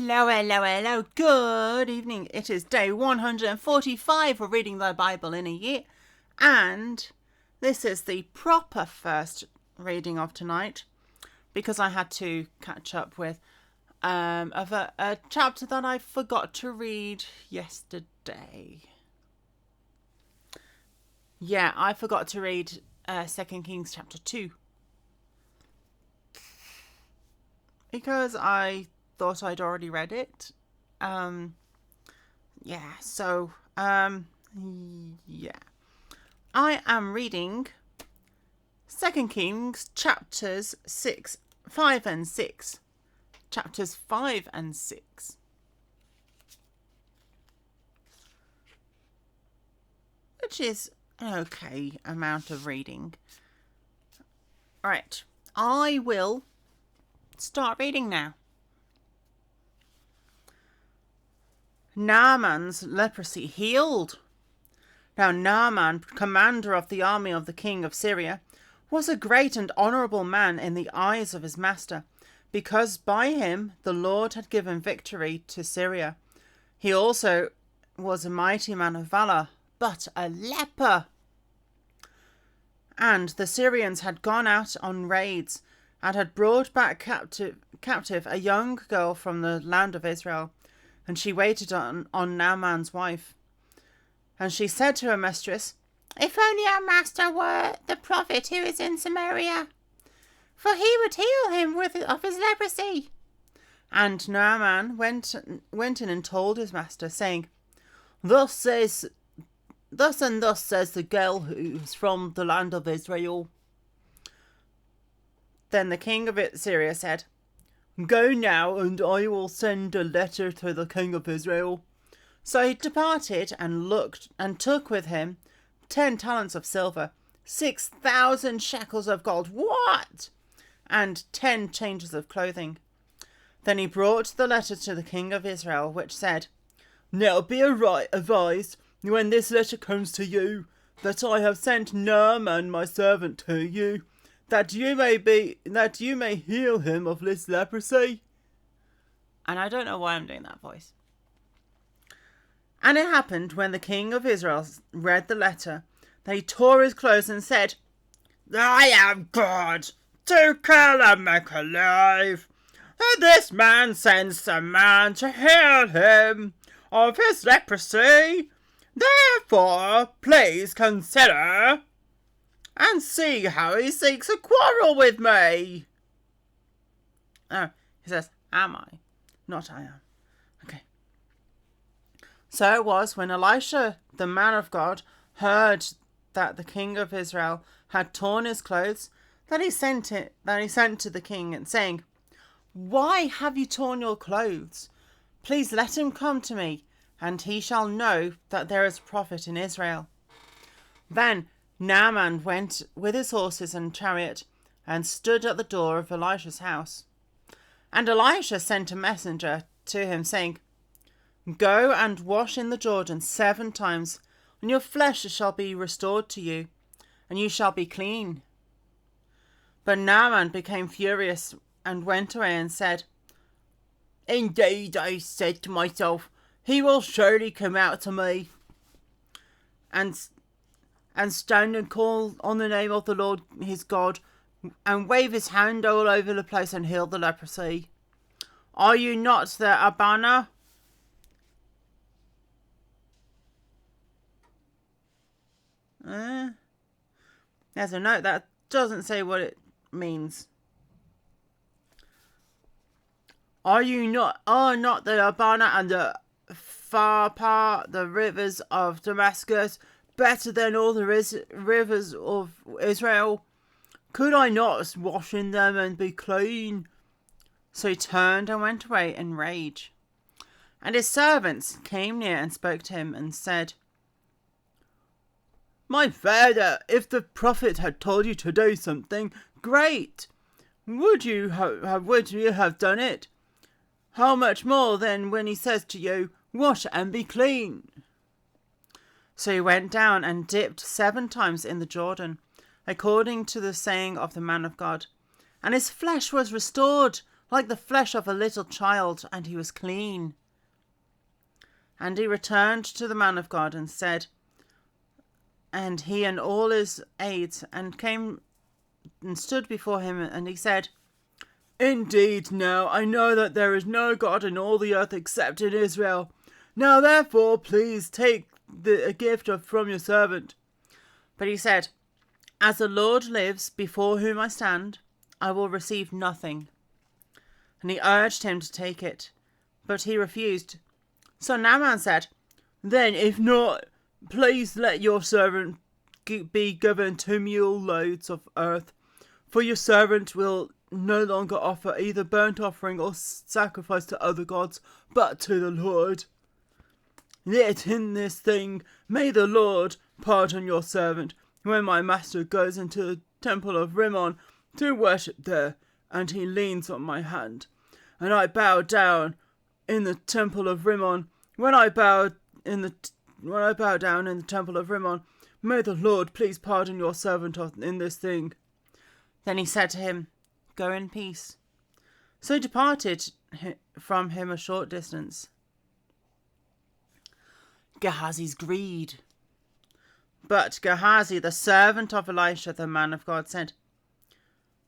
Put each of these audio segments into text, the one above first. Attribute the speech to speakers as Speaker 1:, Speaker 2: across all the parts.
Speaker 1: Hello, hello, hello. Good evening. It is day 145 of reading the Bible in a year. And this is the proper first reading of tonight because I had to catch up with a chapter that I forgot to read yesterday. Yeah, I forgot to read 2 Kings chapter 2. Because I thought I'd already read it. Yeah. I am reading 2 Kings chapters 5 and 6. Chapters 5 and 6. Which is an okay amount of reading. Right. I will start reading now. Naaman's leprosy healed. Now Naaman, commander of the army of the king of Syria, was a great and honourable man in the eyes of his master, because by him the Lord had given victory to Syria. He also was a mighty man of valour, but a leper. And the Syrians had gone out on raids, and had brought back captive a young girl from the land of Israel. And she waited on Naaman's wife. And she said to her mistress, "If only our master were the prophet who is in Samaria, for he would heal him of his leprosy." And Naaman went in and told his master, saying, Thus and thus says the girl who is from the land of Israel." Then the king of Syria said, "Go now, and I will send a letter to the king of Israel." So he departed and took with him 10 talents of silver, 6,000 shekels of gold, what? And 10 changes of clothing. Then he brought the letter to the king of Israel, which said, "Now be advised, when this letter comes to you, that I have sent Naaman my servant to you, that you may heal him of this leprosy." And I don't know why I'm doing that voice. And it happened when the king of Israel read the letter that he tore his clothes and said, "I am God to kill and make alive. And this man sends a man to heal him of his leprosy. Therefore, please consider and see how he seeks a quarrel with me." Oh, he says, "Am I?" Not "I am." Okay. So it was when Elisha, the man of God, heard that the king of Israel had torn his clothes, that he sent to the king and saying, "Why have you torn your clothes? Please let him come to me, and he shall know that there is a prophet in Israel." Then Naaman went with his horses and chariot and stood at the door of Elisha's house. And Elisha sent a messenger to him, saying, "Go and wash in the Jordan 7 times, and your flesh shall be restored to you, and you shall be clean." But Naaman became furious and went away and said, "Indeed, I said to myself, he will surely come out to me and stand and call on the name of the Lord his God, and wave his hand all over the place and heal the leprosy. Are you not the Abana?" There's a note that doesn't say what it means. Are not the Abana and the Pharpar, the rivers of Damascus, better than all the rivers of Israel? Could I not wash in them and be clean?" So he turned and went away in rage. And his servants came near and spoke to him and said, "My father, if the prophet had told you to do something great, would you have done it? How much more then when he says to you, 'Wash and be clean'?" So he went down and dipped 7 times in the Jordan, according to the saying of the man of God, and his flesh was restored like the flesh of a little child, and he was clean. And he returned to the man of God and said, and he and all his aides, and came and stood before him, and he said, Indeed, now I know that there is no God in all the earth except in Israel. Now therefore, please take a gift from your servant. But he said, As the Lord lives, before whom I stand, I will receive nothing. And he urged him to take it, but he refused. So Naaman said, Then if not, please let your servant be given 2 mule loads of earth, for your servant will no longer offer either burnt offering or sacrifice to other gods, but to the Lord. Yet in this thing may the Lord pardon your servant, when my master goes into the temple of Rimmon to worship there, and he leans on my hand, and I bow down in the temple of Rimmon. When I bow down in the temple of Rimmon, may the Lord please pardon your servant in this thing. Then he said to him, Go in peace. So he departed from him a short distance. Gehazi's greed. But Gehazi, the servant of Elisha, the man of God, said,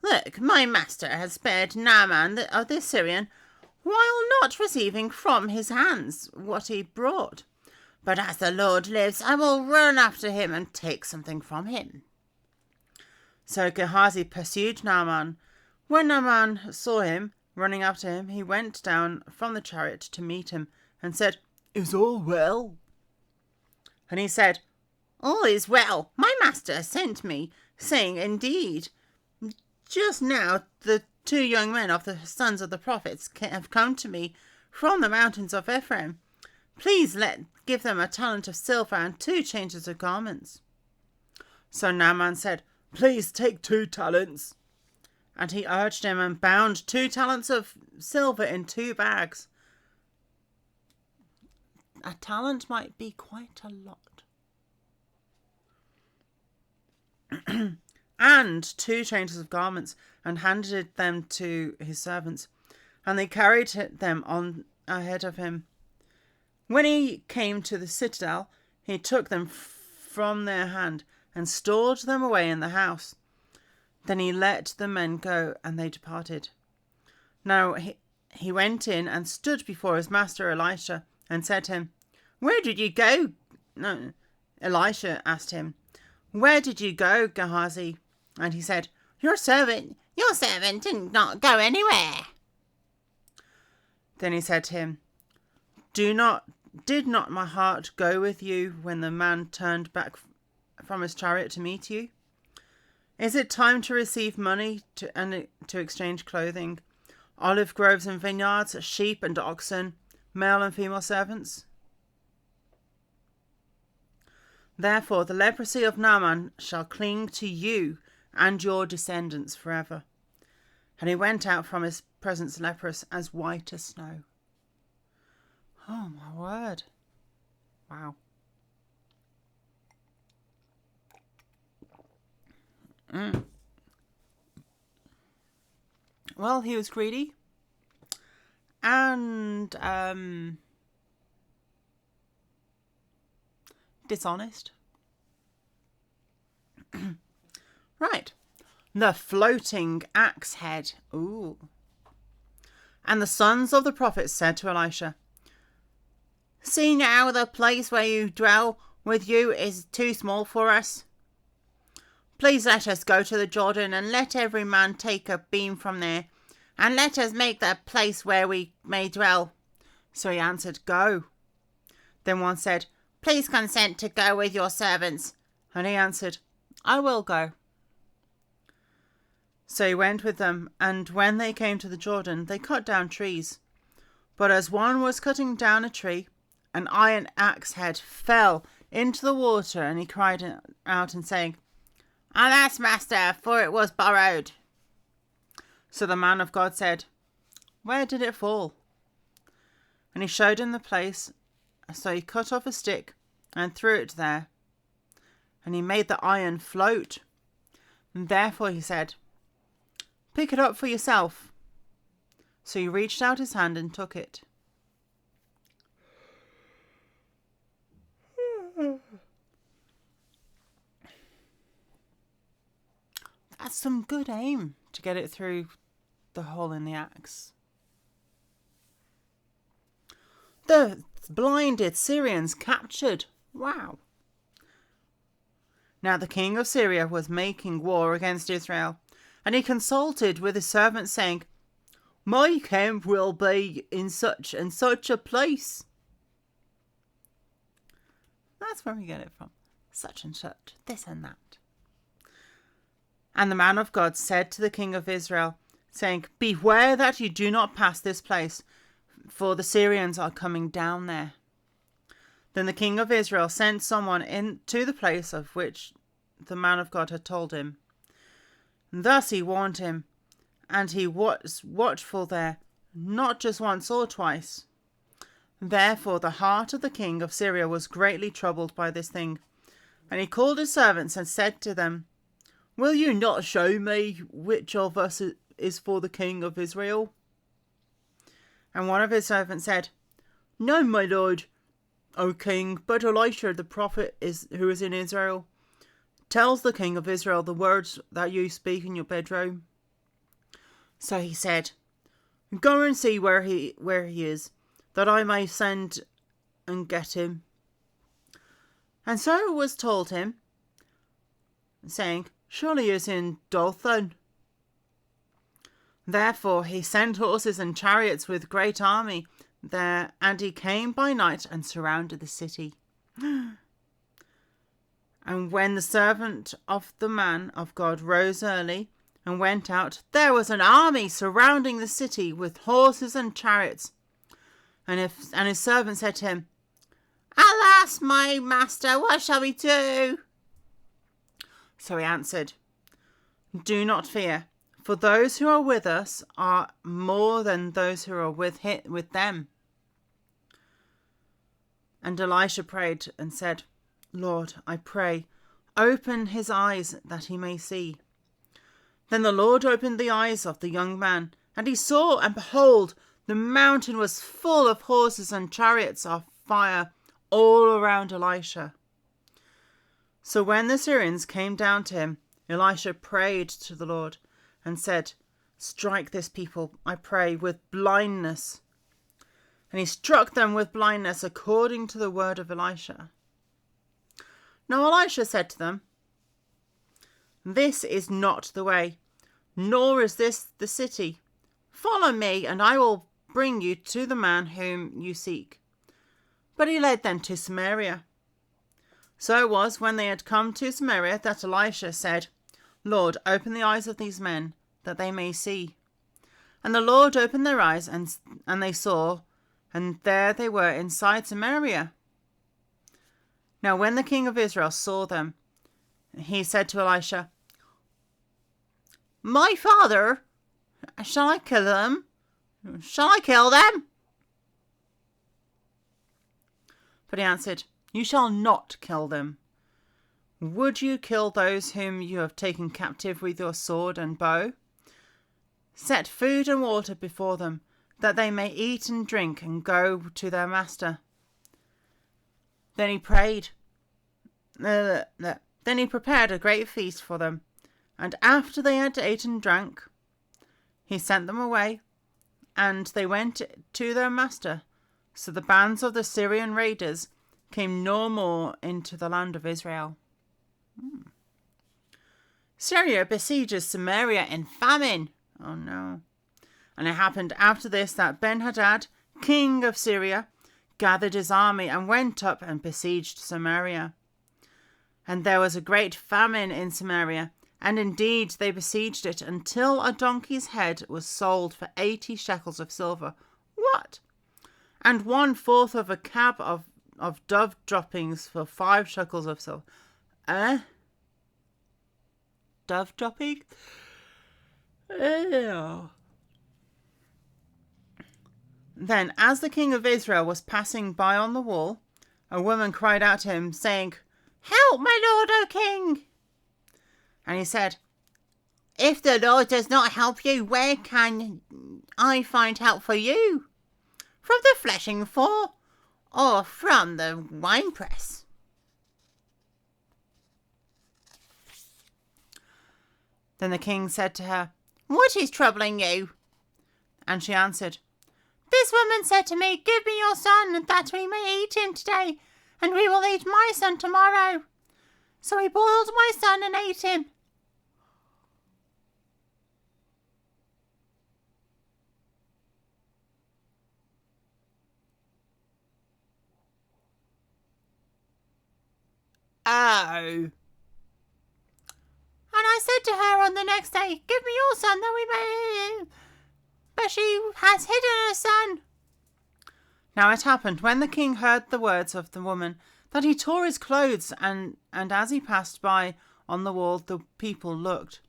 Speaker 1: Look, my master has spared Naaman of the Syrian, while not receiving from his hands what he brought. But as the Lord lives, I will run after him and take something from him. So Gehazi pursued Naaman. When Naaman saw him running after him, he went down from the chariot to meet him and said, Is all well? And he said, All is well. My master sent me, saying, Indeed, just now the 2 young men of the sons of the prophets have come to me from the mountains of Ephraim. Please give them a talent of silver and 2 changes of garments. So Naaman said, Please take 2 talents. And he urged him and bound 2 talents of silver in 2 bags. A talent might be quite a lot. And 2 changes of garments, and handed them to his servants. And they carried them on ahead of him. When he came to the citadel, he took them from their hand and stored them away in the house. Then he let the men go, and they departed. Now he went in and stood before his master Elisha, and said to him, Where did you go? No, Elisha asked him, Where did you go, Gehazi? And he said, Your servant did not go anywhere. Then he said to him, Did not my heart go with you when the man turned back from his chariot to meet you? Is it time to receive money and to exchange clothing, olive groves and vineyards, sheep and oxen, male and female servants? Therefore the leprosy of Naaman shall cling to you and your descendants forever. And he went out from his presence leprous, as white as snow. Oh my word. Wow. Well, he was greedy and dishonest. Right. The floating axe head. Ooh. And the sons of the prophets said to Elisha, See now, the place where you dwell with you is too small for us. Please let us go to the Jordan, and let every man take a beam from there, and let us make that place where we may dwell. So he answered, Go. Then one said, Please consent to go with your servants. And he answered, I will go. So he went with them, and when they came to the Jordan, they cut down trees. But as one was cutting down a tree, an iron axe head fell into the water, and he cried out and saying, Alas, master, for it was borrowed. So the man of God said, Where did it fall? And he showed him the place. So he cut off a stick and threw it there. And he made the iron float. And therefore he said, Pick it up for yourself. So he reached out his hand and took it. That's some good aim to get it through the hole in the axe. The blinded Syrians captured. Wow. Now the king of Syria was making war against Israel, and he consulted with his servants, saying, "My camp will be in such and such a place." That's where we get it from. Such and such, this and that. And the man of God said to the king of Israel, saying, "Beware that you do not pass this place, for the Syrians are coming down there." Then the king of Israel sent someone into the place of which the man of God had told him. Thus he warned him, and he was watchful there, not just once or twice. Therefore the heart of the king of Syria was greatly troubled by this thing. And he called his servants and said to them, "Will you not show me which of us is for the king of Israel?" And one of his servants said, "No, my lord, O king, but Elisha the prophet who is in Israel tells the king of Israel the words that you speak in your bedroom." So he said, "Go and see where he is, that I may send and get him." And so it was told him, saying, "Surely he is in Dothan." Therefore he sent horses and chariots with great army there, and he came by night and surrounded the city. And when the servant of the man of God rose early and went out, there was an army surrounding the city with horses and chariots. And his servant said to him, "Alas, my master, what shall we do?" So he answered, "Do not fear, for those who are with us are more than those who are with them." And Elisha prayed and said, "Lord, I pray, open his eyes that he may see." Then the Lord opened the eyes of the young man, and he saw, and behold, the mountain was full of horses and chariots of fire all around Elisha. So when the Syrians came down to him, Elisha prayed to the Lord and said, "Strike this people, I pray, with blindness." And he struck them with blindness according to the word of Elisha. Now Elisha said to them, "This is not the way, nor is this the city. Follow me, and I will bring you to the man whom you seek." But he led them to Samaria. So it was, when they had come to Samaria, that Elisha said, "Lord, open the eyes of these men, that they may see." And the Lord opened their eyes, and they saw, and there they were inside Samaria. Now when the king of Israel saw them, he said to Elisha, "My father, shall I kill them? Shall I kill them?" But he answered, "You shall not kill them. Would you kill those whom you have taken captive with your sword and bow? Set food and water before them, that they may eat and drink and go to their master." Then he prayed. Then he prepared a great feast for them, and after they had eaten and drank, he sent them away, and they went to their master. So the bands of the Syrian raiders came no more into the land of Israel. Syria besieges Samaria in famine. Oh no. And it happened after this that Ben-Hadad, king of Syria, gathered his army and went up and besieged Samaria. And there was a great famine in Samaria, and indeed they besieged it until a donkey's head was sold for 80 shekels of silver. What? And 1/4 of a cab of dove droppings for 5 shekels of silver. Dove dropping? Ew. Then, as the king of Israel was passing by on the wall, a woman cried out to him, saying, "Help, my lord, O king!" And he said, "If the Lord does not help you, where can I find help for you? From the threshing floor or from the winepress? Then the king said to her, What is troubling you? And she answered, This woman said to me, Give me your son, that we may eat him today, and we will eat my son tomorrow. So he boiled my son and ate him. Oh. And I said to her on the next day, Give me your son that we may... But she has hidden her son. Now it happened, when the king heard the words of the woman, that he tore his clothes, and as he passed by on the wall, the people looked.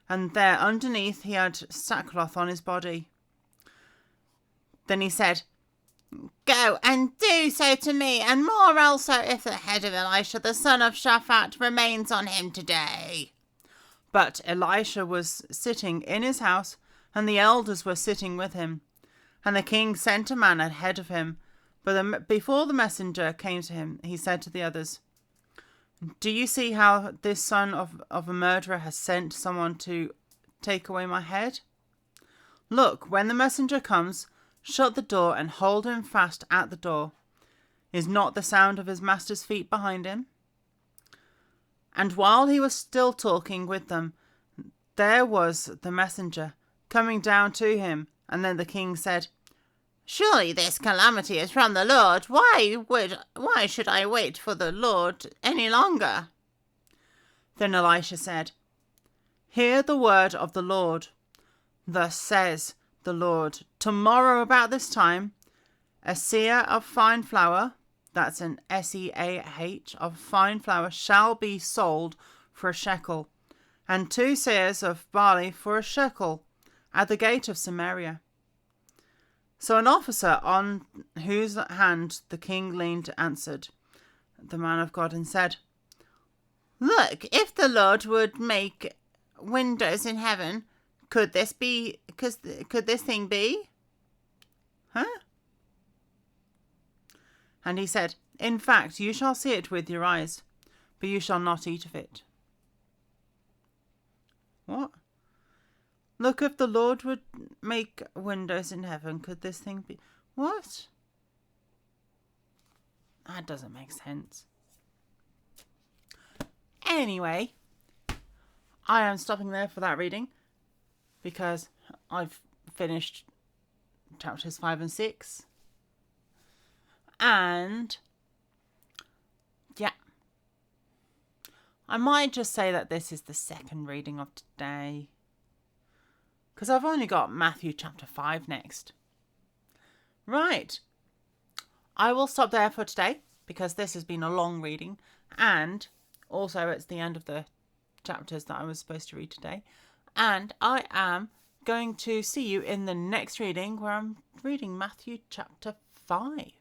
Speaker 1: And there underneath he had sackcloth on his body. Then he said, Go and do so to me, and more also, if the head of Elisha the son of Shaphat remains on him today. But Elisha was sitting in his house, and the elders were sitting with him. And the king sent a man ahead of him. But before the messenger came to him, he said to the others, Do you see how this son of a murderer has sent someone to take away my head? Look, when the messenger comes, shut the door and hold him fast at the door. Is not the sound of his master's feet behind him? And while he was still talking with them, there was the messenger coming down to him. And then the king said, Surely this calamity is from the Lord. Why should I wait for the Lord any longer? Then Elisha said, Hear the word of the Lord. Thus says the Lord, Tomorrow about this time, a seah of fine flour, that's an seah, of fine flour, shall be sold for a shekel, and 2 seahs of barley for a shekel, at the gate of Samaria. So an officer on whose hand the king leaned answered the man of God and said, Look, if the Lord would make windows in heaven, could this thing be? Huh? And he said, In fact, you shall see it with your eyes, but you shall not eat of it. What? Look, if the Lord would make windows in heaven, could this thing be... What? That doesn't make sense. Anyway, I am stopping there for that reading, because I've finished chapters 5 and 6. And, yeah. I might just say that this is the second reading of today, because I've only got Matthew chapter 5 next. Right. I will stop there for today, because this has been a long reading, and also it's the end of the chapters that I was supposed to read today. And I am going to see you in the next reading, where I'm reading Matthew chapter 5.